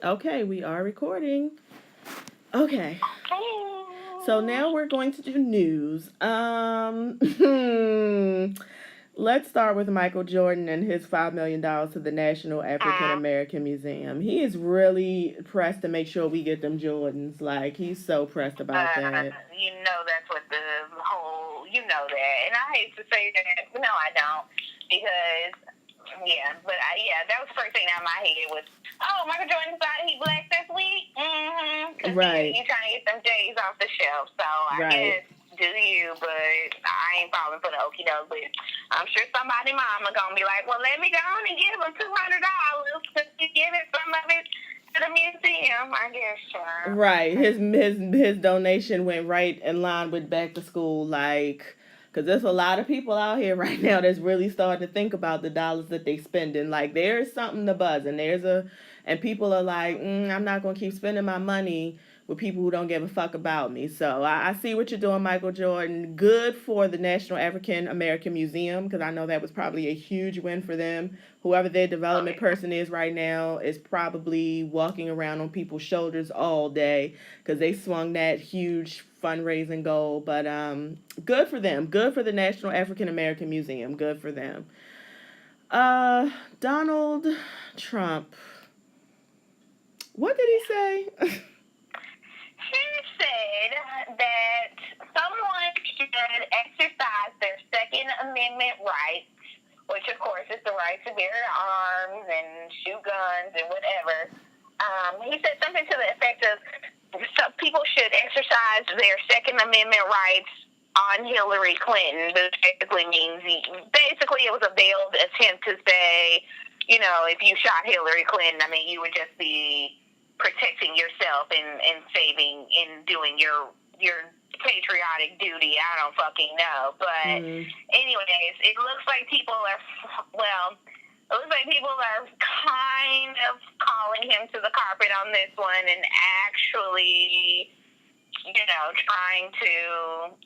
Okay, we are recording. Okay. So now we're going to do news. Let's start with Michael Jordan and his $5 million to the National African American Museum. He is really pressed to make sure we get them Jordans. Like, he's so pressed about that. You know that's what the whole, you know that. And I hate to say that. No, I don't. Because, that was the first thing out of my head was, oh, Michael Jordan decided he black this week? Because Right. You're trying to get them J's off the shelf. So I guess do you, but I ain't falling for the okie doke. But I'm sure somebody mama gonna be like, well, let me go on and give him $200 because you give it some of it to the museum, I guess. Sure. Right. His donation went right in line with back to school, like, because there's a lot of people out here right now that's really starting to think about the dollars that they spending. Like, there's something to buzz, and people are like, I'm not gonna keep spending my money with people who don't give a fuck about me. So I see what you're doing, Michael Jordan. Good for the National African American Museum, because I know that was probably a huge win for them. Whoever their development person is right now is probably walking around on people's shoulders all day because they swung that huge fundraising goal. But good for them. Good for the National African American Museum. Good for them. Donald Trump. What did he say? He said that someone should exercise their Second Amendment rights, which of course is the right to bear arms and shoot guns and whatever. He said something to the effect of some people should exercise their Second Amendment rights on Hillary Clinton, which basically means it was a veiled attempt to say, you know, if you shot Hillary Clinton, I mean, you would just be protecting yourself and saving and doing your patriotic duty. I don't fucking know. But anyways, it looks like people are kind of calling him to the carpet on this one and actually, you know, trying to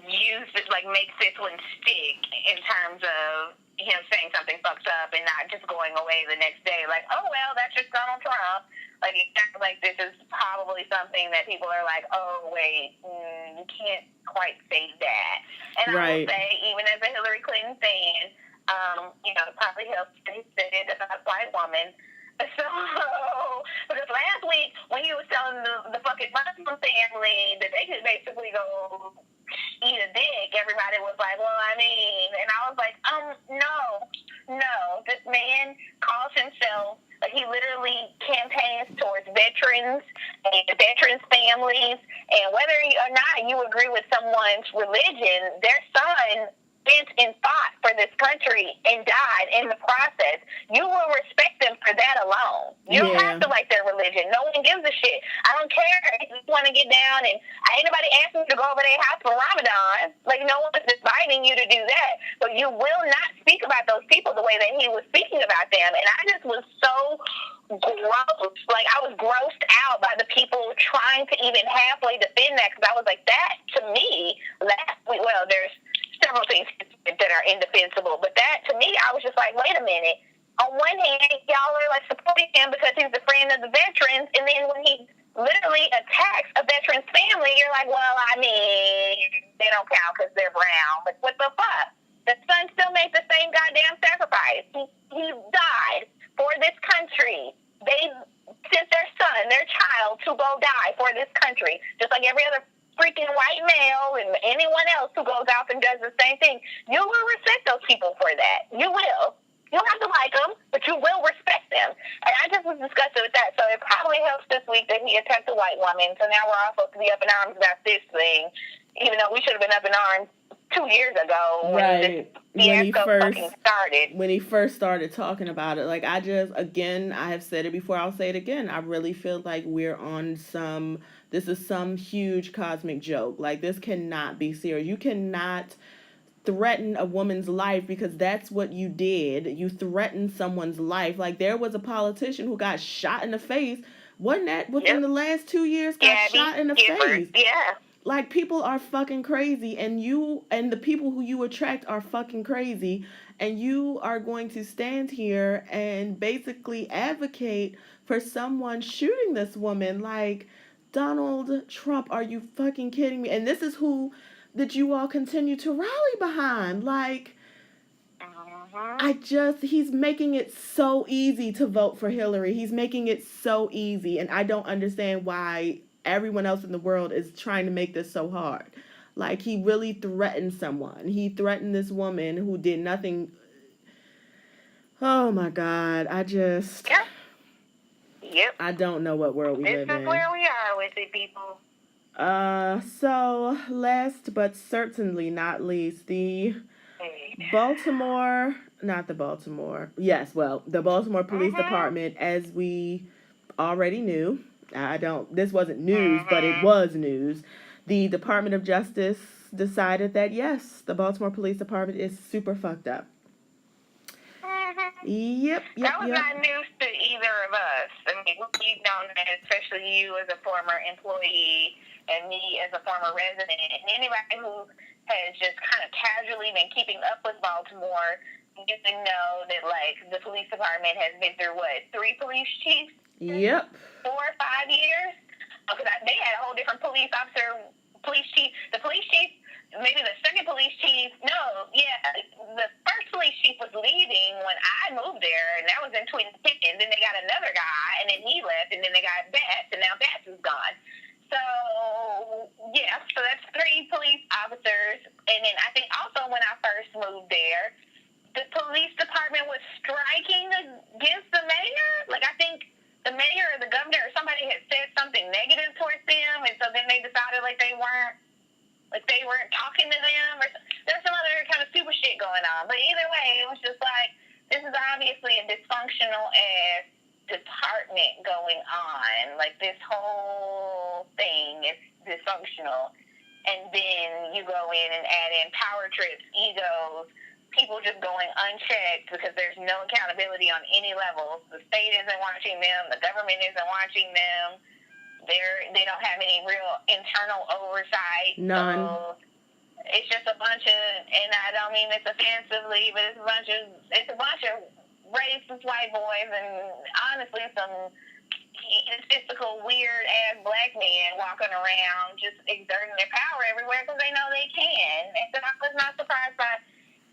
use it, like, make this one stick in terms of him saying something fucked up and not just going away the next day like, oh, well, that's just Donald Trump. Like, it sounds like this is probably something that people are like, oh, wait, you can't quite say that. And I will say, even as a Hillary Clinton fan, you know, it probably helps that he said it about a white woman. So, because last week when he was telling the fucking Muslim family that they could basically go eat a dick, everybody was like, well, I mean, and I was like, no, this man calls himself, like, he literally campaigns towards veterans and veterans' families, and whether or not you agree with someone's religion, their son went and fought for this country and died in the process. You will respect them for that alone. You don't have to like their religion. No one gives a shit. I don't care if you want to get down, and ain't nobody asking you to go over their house for Ramadan. Like, no one's inviting you to do that. But you will not speak about those people the way that he was speaking about them. And I just was so gross. Like, I was grossed out by the people trying to even halfway defend that, because I was like, that to me last week, well, there's several things that are indefensible, but that, to me, I was just like, wait a minute. On one hand, y'all are like supporting him because he's a friend of the veterans, and then when he literally attacks a veteran's family, you're like, well, I mean, they don't count because they're brown. But what the fuck? The son still made the same goddamn sacrifice. He died for this country. They sent their son, their child, to go die for this country, just like every other freaking white male and anyone else who goes out and does the same thing. You will respect those people for that. You will. You don't have to like them, but you will respect them. And I just was disgusted with that. So it probably helps this week that he attacked a white woman. So now we're all supposed to be up in arms about this thing, even though we should have been up in arms 2 years ago when when he first started talking about it. Like, I have said it before, I'll say it again. I really feel like we're on this is some huge cosmic joke. Like, this cannot be serious. You cannot threaten a woman's life because that's what you did. You threatened someone's life. Like, there was a politician who got shot in the face. Wasn't that within the last 2 years? Got shot in the face. Yeah. Like, people are fucking crazy, and the people who you attract are fucking crazy, and you are going to stand here and basically advocate for someone shooting this woman. Like, Donald Trump, are you fucking kidding me? And this is who that you all continue to rally behind. Like, he's making it so easy to vote for Hillary. He's making it so easy. And I don't understand why everyone else in the world is trying to make this so hard. Like, he really threatened someone. He threatened this woman who did nothing. Oh my God. Yep. I don't know what world we live in. This is where we are with it, people. So last but certainly not least, the Baltimore Police Department, as we already knew. This wasn't news, but it was news. The Department of Justice decided that, yes, the Baltimore Police Department is super fucked up. Yep. That was not news to either of us. I mean, we've known that, especially you as a former employee and me as a former resident, and anybody who has just kind of casually been keeping up with Baltimore, you can know that, like, the police department has been through, 3 police chiefs? Yep. 4 or 5 years? Because they had a whole different police chief. The police chief, maybe the second police chief, the first police chief was leaving when I moved there, and that was in 2010. Then they got another guy, and then he left, and then they got Batts, and now Batts is gone. So that's 3 police officers. And then I think also when I first moved there, the police department was striking against the mayor. Like, I think the mayor or the governor or somebody had said something negative towards them, and so then they decided they weren't talking to them, or there's some other kind of super shit going on. But either way, it was just like, this is obviously a dysfunctional ass department going on. Like, this whole thing is dysfunctional. And then you go in and add in power trips, egos, people just going unchecked because there's no accountability on any level. The state isn't watching them. The government isn't watching them. They don't have any real internal oversight. None. So it's just a bunch of, and I don't mean this offensively, but it's a bunch of racist white boys and honestly some egotistical, weird-ass black men walking around just exerting their power everywhere because they know they can. And so I was not surprised by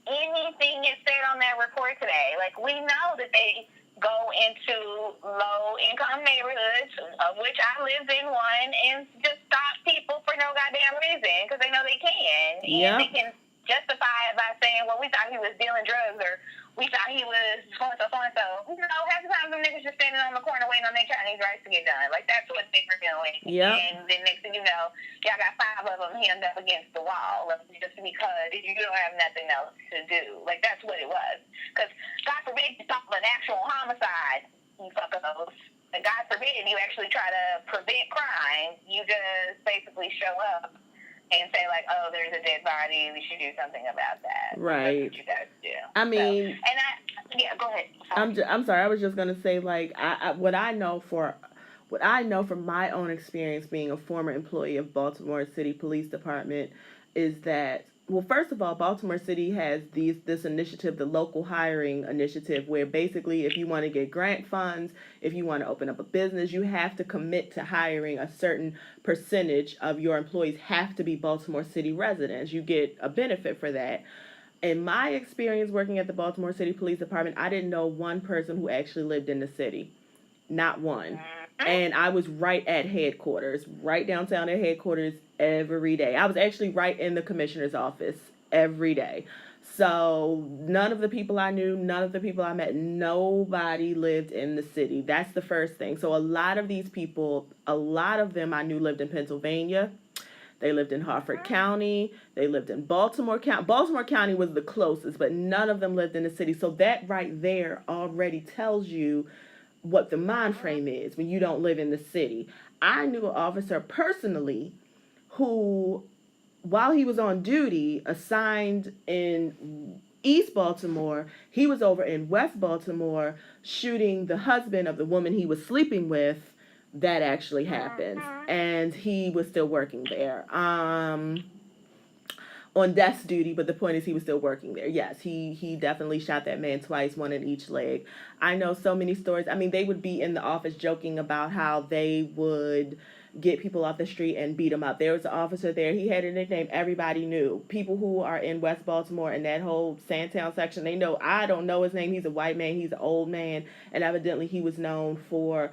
anything that's said on that report today. Like, we know that they go into low-income neighborhoods, of which I lived in one, and just stop people for no goddamn reason because they know they can. And they can justify it by saying, well, we thought he was dealing drugs, or we thought he was so-and-so. You know, half the time them niggas just standing on the corner waiting on their Chinese rice to get done. Like, that's what they were doing. Yep. And then next thing you know, y'all got 5 of them hemmed up against the wall just because you don't have nothing else to do. Like, that's what it was. Because, God forbid, you stop an actual homicide, you fuckos. And God forbid you actually try to prevent crime. You just basically show up and say, like, oh, there's a dead body, we should do something about that. Right. That's what you guys do. I mean... go ahead. I'm sorry, I was just going to say, like, what I know from my own experience being a former employee of Baltimore City Police Department is that, well, first of all, Baltimore City has this initiative, the local hiring initiative, where basically if you want to get grant funds, if you want to open up a business, you have to commit to hiring a certain percentage of your employees have to be Baltimore City residents. You get a benefit for that. In my experience working at the Baltimore City Police Department, I didn't know one person who actually lived in the city. Not one. And I was right at headquarters, right downtown at headquarters every day. I was actually right in the commissioner's office every day. So none of the people I knew, none of the people I met, nobody lived in the city. That's the first thing. So a lot of these people, a lot of them I knew lived in Pennsylvania. They lived in Harford County. They lived in Baltimore County. Baltimore County was the closest, but none of them lived in the city. So that right there already tells you what the mind frame is when you don't live in the city. I knew an officer personally who, while he was on duty, assigned in East Baltimore, he was over in West Baltimore shooting the husband of the woman he was sleeping with that actually happened, and he was still working there. On desk duty, but the point is he was still working there. Yes, he definitely shot that man twice, one in each leg. I know so many stories. I mean, they would be in the office joking about how they would get people off the street and beat them up. There was an officer there. He had a nickname everybody knew. People who are in West Baltimore and that whole Sandtown section, they know. I don't know his name. He's a white man. He's an old man, and evidently he was known for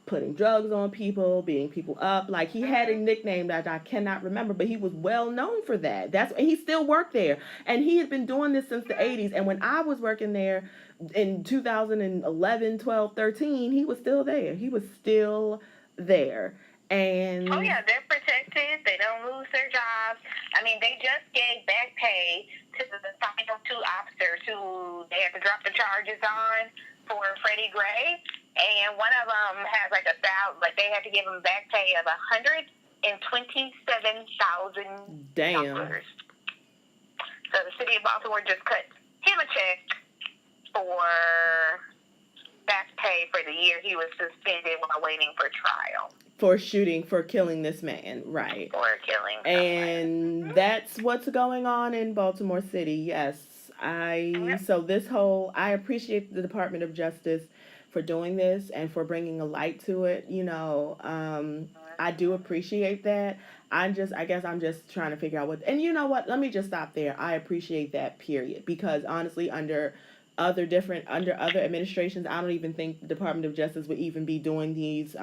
putting drugs on people, beating people up. Like, he had a nickname that I cannot remember, but he was well known for that. He still worked there, and he had been doing this since the 80s. And when I was working there in 2011, 12, 13, he was still there. He was still there. And oh yeah, they're protected. They don't lose their jobs. I mean, they just gave back pay to the final two officers who they had to drop the charges on for Freddie Gray, and one of them has like they had to give him back pay of $127,000. damn. So the city of Baltimore just cut him a check for back pay for the year he was suspended while waiting for trial. For killing this man, right? For killing someone. And that's what's going on in Baltimore City. Yes, so this whole, I appreciate the Department of Justice for doing this and for bringing a light to it. I do appreciate that. I guess I'm just trying to figure out what. And you know what? Let me just stop there. I appreciate that, period. Because honestly, under other administrations, I don't even think the Department of Justice would even be doing these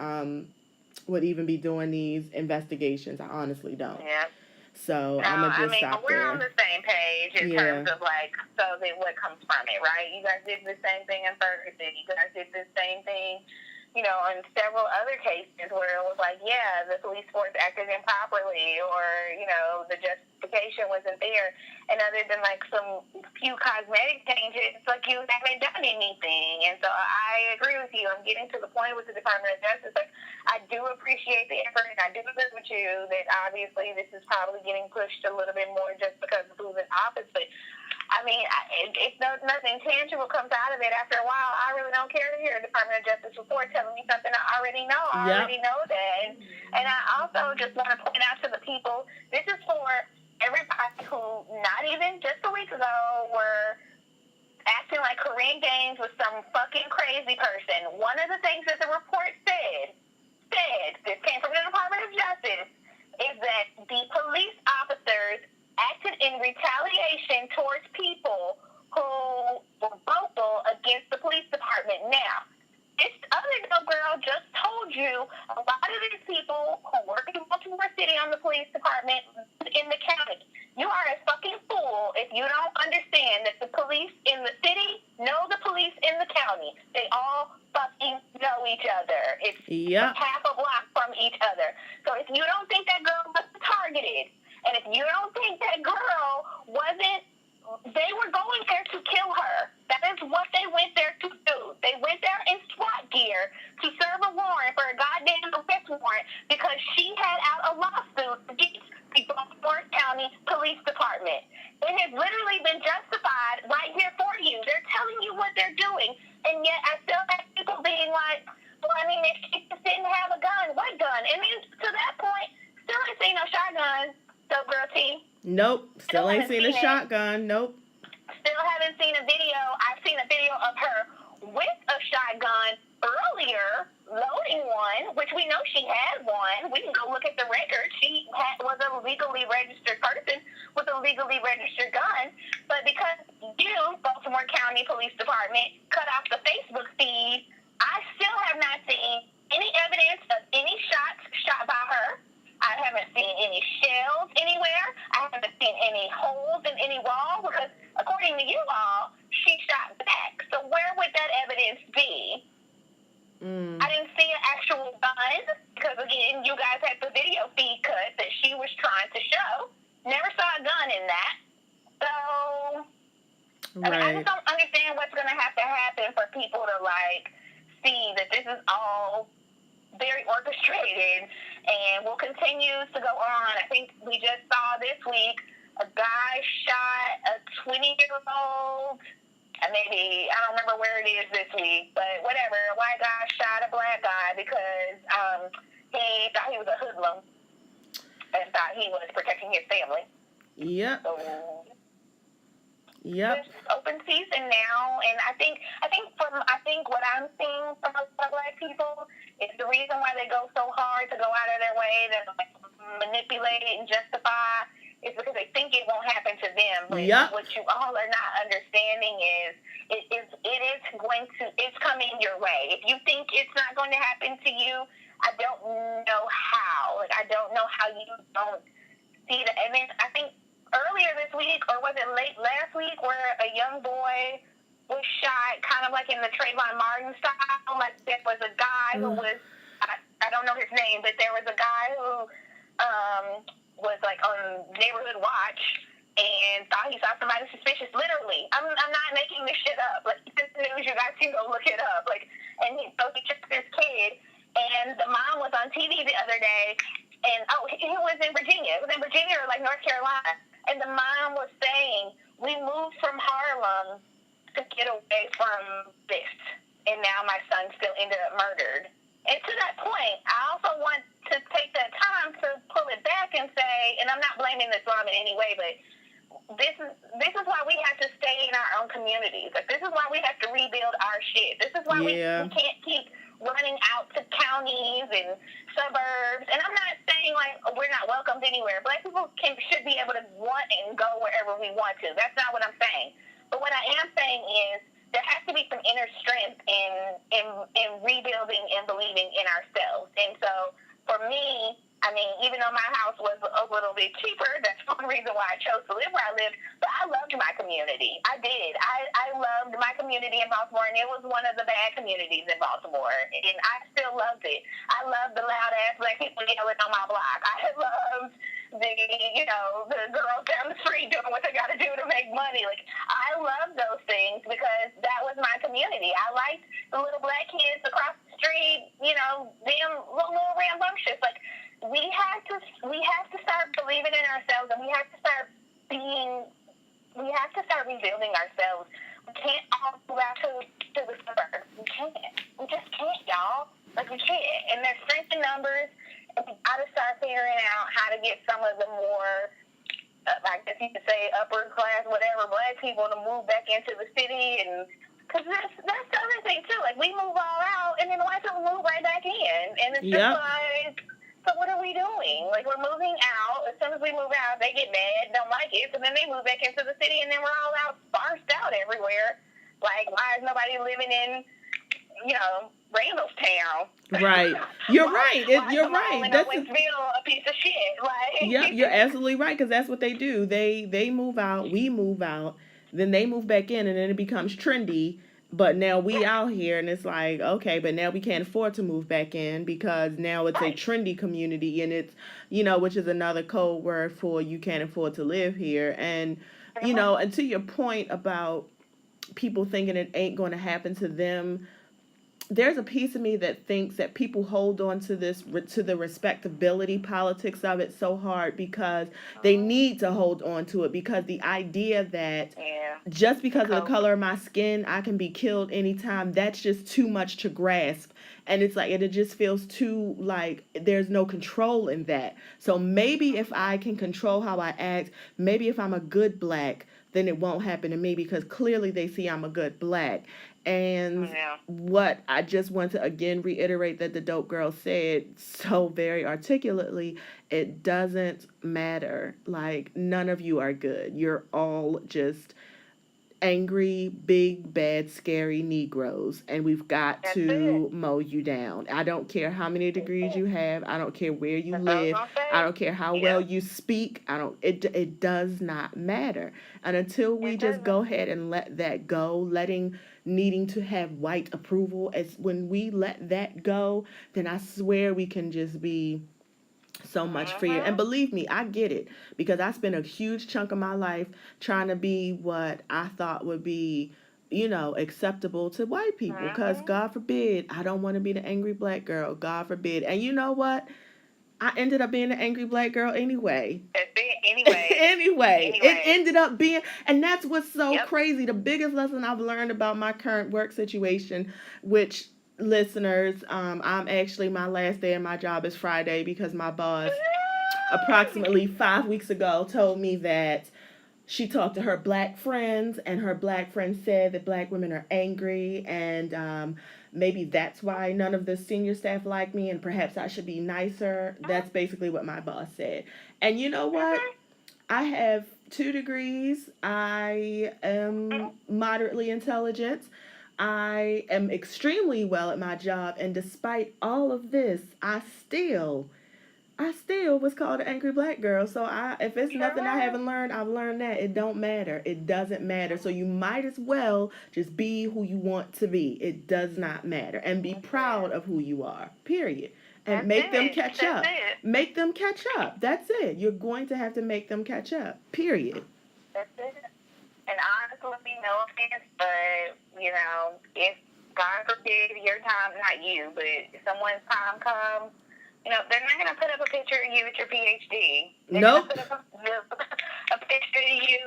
investigations. I honestly don't. Yeah. So I'm gonna just stop we're there. on the same page in terms of so then what comes from it, right? You guys did the same thing in Ferguson. You guys did the same thing, in several other cases where it was like, yeah, the police force acted improperly, or the justification wasn't there. And other than like some few cosmetic changes, it's like you haven't done anything. And so I agree with you. I'm getting to the point with the Department of Justice. Like, I do appreciate the effort, and I do agree with you that obviously this is probably getting pushed a little bit more just because of who's in office. But I mean, if nothing tangible comes out of it after a while, I really don't care to hear a Department of Justice report telling me something I already know. I already know that. And I also just want to point out to the people, this is for everybody who not even just a week ago were acting like Korean Gaines was some fucking crazy person. One of the things that the report said, this came from the Department of Justice, is that the police officers acted in retaliation towards people who were vocal against the police department. Now, this other girl just told you a lot of these people who work in Baltimore City on the police department in the county. You are a fucking fool if you don't understand that the police in the city know the police in the county. They all fucking know each other. It's half a block from each other. So if you don't think that girl was targeted, and if you don't think that girl they were going there to kill her. That is what they went there to do. They went there in SWAT gear to serve a warrant for a goddamn arrest warrant because she had out a lawsuit against the Baltimore County Police Department. It has literally been justified right here for you. They're telling you what they're doing, and yet I still have people being like, well, I mean, if she just didn't have a gun, what gun? I mean, to that point, still ain't seen no shotgun. So, girl T. Nope. Still ain't seen a shotgun. Nope. Still haven't seen a video. I've seen a video of her with a shotgun earlier, loading one, which we know she had one. We can go look at the record. She was a legally registered person with a legally registered gun. But because you, Baltimore County Police Department, cut off the Facebook feed, I still have not seen any evidence of any shots shot by her. I haven't seen any shells anywhere. I haven't seen any holes in any wall because, according to you all, she shot back. So where would that evidence be? I didn't see an actual gun because, again, you guys had the video feed cut that she was trying to show. Never saw a gun in that. So, I mean, I just don't understand what's going to happen for people to, see that this is all very orchestrated and will continue to go on. I think we just saw this week a guy shot a 20-year-old, and maybe, I don't remember where it is this week, but whatever, a white guy shot a black guy because and thought he was protecting his family. Yep. So Yep. it's open season now, and I think what I'm seeing from a lot of Black people is the reason why they go so hard to go out of their way to manipulate and justify is because they think it won't happen to them. But what you all are not understanding is it's coming your way. If you think it's not going to happen to you, I don't know how. Like, I don't know how you don't see that. And then I think earlier this week, or was it late last week, where a young boy was shot kind of like in the Trayvon Martin style. Like, there was a guy who was, I don't know his name, but there was a guy who was like on Neighborhood Watch and thought he saw somebody suspicious. Literally, I'm not making this shit up. Like, this news, you guys can go look it up. Like, and he took this kid, and the mom was on TV the other day, and he was in Virginia. It was in Virginia or like North Carolina, and the mom was saying, we moved from Harlem to get away from this, and now my son still ended up murdered. And to that point, I also want to take that time to pull it back and say, and I'm not blaming Islam in any way, but this is why we have to stay in our own communities. Like, this is why we have to rebuild our shit. This is why we can't keep running out to counties and suburbs. And I'm not saying, like, we're not welcomed anywhere. Black people should be able to want and go wherever we want to. That's not what I'm saying. But what I am saying is there has to be some inner strength in rebuilding and believing in ourselves. And so for me, I mean, even though my house was a little bit cheaper, that's one reason why I chose to live where I lived, but I loved my community. I did. I loved my community in Baltimore, and it was one of the bad communities in Baltimore, and I still loved it. I loved the loud-ass Black people yelling on my block. I loved the girls down the street doing what they got to do to make money. Like, I love those things because that was my community. I liked the little Black kids across the street, them little rambunctious. Like, we have to start believing in ourselves, and we have to start rebuilding ourselves. We can't all go out to the suburbs. We can't. We just can't, y'all. Like, we can't. And there's strength in numbers. We got to start figuring out how to get some of the more, I guess you could say, upper class, whatever, Black people to move back into the city. And because that's the other thing, too. Like, we move all out, and then the white people move right back in. And it's just like, so what are we doing? Like, we're moving out. As soon as we move out, they get mad, don't like it, so then they move back into the city, and then we're all out, sparsed out everywhere. Like, why is nobody living in, Randallstown? Right. You're right. You're right. That's a piece of shit. Like, yeah, you're absolutely right, because that's what they do. They move out, we move out, then they move back in, and then it becomes trendy. But now we out here, and it's like, okay, but now we can't afford to move back in because now it's a trendy community, and it's, which is another code word for you can't afford to live here. And, and to your point about people thinking it ain't going to happen to them, there's a piece of me that thinks that people hold on to the respectability politics of it so hard because they need to hold on to it, because the idea that just because of the color of my skin, I can be killed anytime, that's just too much to grasp. And it's like, it just feels too, like, there's no control in that. So maybe if I can control how I act, maybe if I'm a good Black, then it won't happen to me because clearly they see I'm a good Black. And what I just want to again reiterate that the dope girl said so very articulately, it doesn't matter. Like, none of you are good. You're all just angry, big, bad, scary Negroes, and we've got to mow you down. I don't care how many degrees you have. I don't care where you live. I don't care how well you speak. It does not matter. And until we just go ahead and let that go, needing to have white approval, as when we let that go, then I swear we can just be so much freer. And believe me, I get it, because I spent a huge chunk of my life trying to be what I thought would be, acceptable to white people, because God forbid, I don't want to be the angry Black girl, God forbid. And you know what? I ended up being an angry Black girl anyway. Anyway, it ended up being, and that's what's so crazy. The biggest lesson I've learned about my current work situation, which, listeners, I'm actually, my last day of my job is Friday because my boss, approximately 5 weeks ago told me that she talked to her black friends, and her black friends said that black women are angry, and maybe that's why none of the senior staff like me, and perhaps I should be nicer. That's basically what my boss said. And you know what? I have 2 degrees. I am moderately intelligent. I am extremely well at my job, and despite all of this, I still was called an angry black girl. So if it's nothing I haven't learned, I've learned that it don't matter. It doesn't matter. So you might as well just be who you want to be. It does not matter, and be proud of who you are. Period. And make them catch up. Make them catch up. That's it. You're going to have to make them catch up. Period. That's it. And honestly, no offense, but if God forbid your time, not you, but if someone's time comes. They're not going to put up a picture of you with your PhD. Nope. They're going to put up a picture of you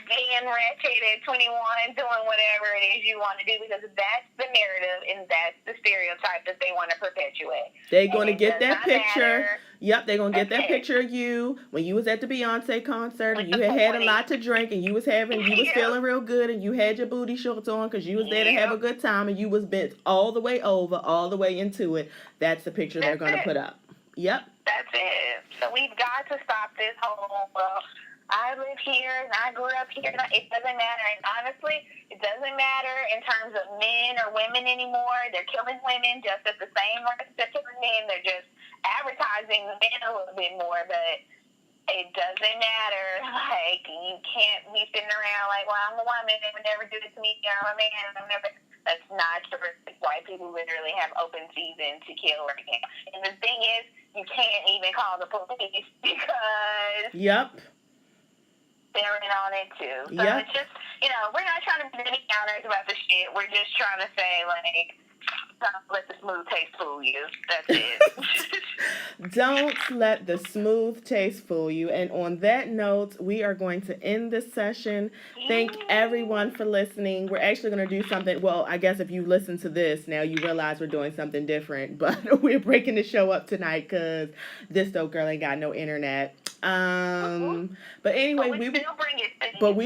being ratchet at 21, doing whatever it is you want to do, because that's the narrative and that's the stereotype that they want to perpetuate. They're going to get that picture. Matter. Yep, they're going to get that picture of you when you was at the Beyonce concert and you had a lot to drink and you was feeling real good and you had your booty shorts on because you was there to have a good time and you was bent all the way over, all the way into it. That's the picture they're going to put up. Yep. That's it. So we've got to stop this whole, I live here and I grew up here. It doesn't matter. And honestly, it doesn't matter in terms of men or women anymore. They're killing women just at the same rate they're killing men. They're just advertising men a little bit more, but it doesn't matter. Like, you can't be sitting around like, well, I'm a woman. They would never do this to me. I'm a man. That's not true. White people literally have open season to kill right now. And the thing is, you can't even call the police because they're in on it too. So it's just, we're not trying to be any counters about the shit. We're just trying to say, like, don't let the smooth taste fool you. That's it. Don't let the smooth taste fool you. And on that note, we are going to end this session. Thank everyone for listening. We're actually going to do something. Well, I guess if you listen to this, now you realize we're doing something different. But we're breaking the show up tonight because this dope girl ain't got no internet. But anyway, we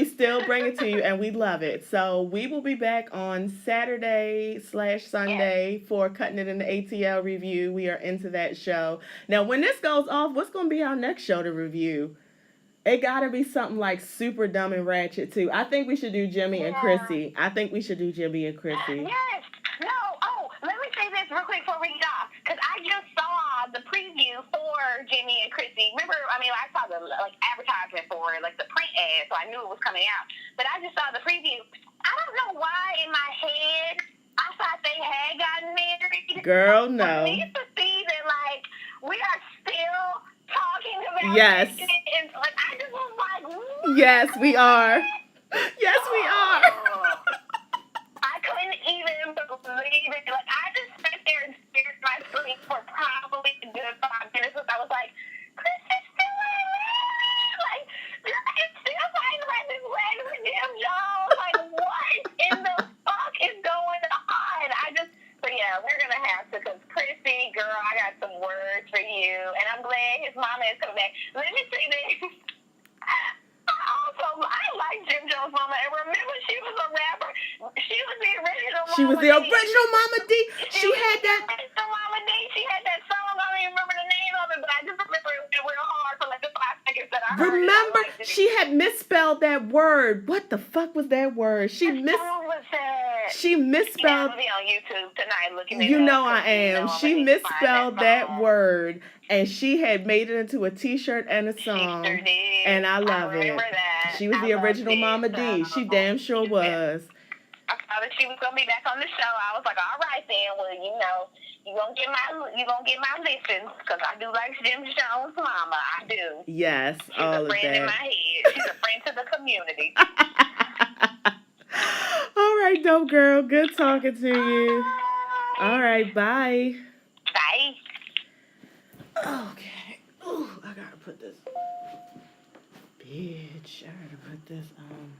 still bring it to you, and we love it. So we will be back on Saturday/Sunday for Cutting It in the ATL review. We are into that show. Now, when this goes off, what's going to be our next show to review? It got to be something like super dumb and ratchet, too. I think we should do Jimmy and Chrissy. Yes. No. Oh, let me say this real quick before we get off. Because I just saw the preview for Jimmy and Chrissy. Remember, I saw the advertisement for it, like the print ad, so I knew it was coming out. But I just saw the preview. I don't know why in my head I thought they had gotten married. Girl, no. I need to see that, like, we are still talking about yes. it. And, like, I just was like, what? Yes, we are. Yes, we are. I couldn't even believe it. Like, I just sat there and stared at my screen for probably a good 5 minutes. I was like, Chris is still alive. Like, it's still fighting like this lady with Jim Jones. Like, what in the fuck is going on? But yeah, we're going to have to, because Chrissy, girl, I got some words for you. And I'm glad his mama is coming back. Let me say this. I like Jim Jones' mama, and remember, she was a rapper. She was the original Mama D. She was the original Mama D. She had that. Original Mama D. She had that song. I don't even remember the name of it, but I just remember it went real hard for like the 5 seconds that I heard. Remember, she had misspelled that word. What the fuck was that word? She misspelled. I'll be on YouTube tonight looking at it. You know I am. She misspelled that word, and she had made it into a T-shirt and a song. She sure did. And I love it. That. She was the original Mama D. She damn sure was. I saw that she was gonna be back on the show. I was like, all right then. Well, you gonna get my listens, because I do like Jim Jones' mama. I do. Yes, she's all a of friend that. in my head. She's a friend to the community. All right, dope girl. Good talking to you. All right, bye. Bye. Okay. Ooh, I gotta put this. Bitch, I gotta put this on.